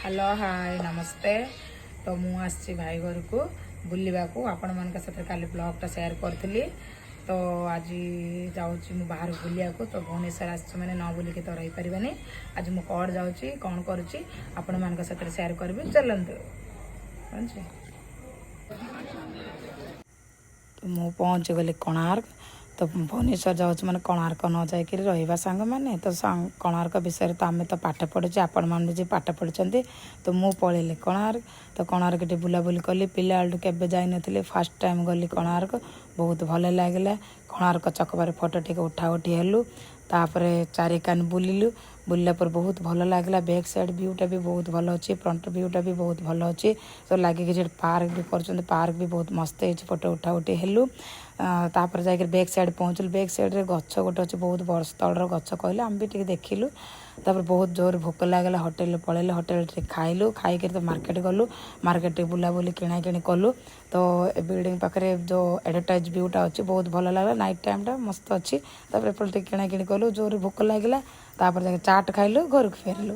Hello hi नमस्ते। तो मुझे भाई घर को बुलवा को आपण मान काली ब्लॉगटा सेयार करी। तो आज जाऊँ बाहर बुलिया को। तो भुवनेश्वर आस मैंने न बुलिक तो रही पारे। आज मुझे कौड़ जाऊँगी कौन करुँची आपण मान सेयार करी। चलते तो मु पहुँची गली कोणार्क। तो भुवनेश्वर जाऊँ मैंने कोणार्क न जाकि रहा सांग मैंने तो कोणार्क विषय तो आम तो पाठ पढ़ुचे आपण मैंने जी पाठ पढ़ी। तो मु पलैली कोणार्क। तो कोणार्क टी बुलाबुली कली पिला केवे जाइनी फास्ट टाइम गली कोणार्क बहुत भल लगे। कोणार्क चकबार फोटो टी उठा उठी हेलु तापर चारिकान बुलिलु बुलला पर बहुत भल लगे। बैक साइड व्यूटा भी बहुत भल अच्छी फ्रंट व्यूटा भी बहुत भल अच्छी। तो लगे कि पार्क भी कर पार्क भी बहुत मस्त है। फोटो उठा उठी हेलु तापर जाकर बैक साइड पहुँचलु। बैक साइड रे गछ गोटे अच्छे बहुत वर्ष तलर गछ कहले आम भी टे देखिलु। तापर बहुत जोर भोक लगला होटेल पलैले होटेल खाइलु खाई तो मार्केट गलु मार्केट बुलाबुली किଣା किणी कलु। तो बिल्डिंग पाखे जो एडवर्टाइज व्यूटा अच्छी बहुत भल लगा नाइट टाइम मस्त अच्छी। तापर एपटे किଣା किणी कलु जोर भोक लगला तापर जाके चाट खाइलु घर को फेरलु।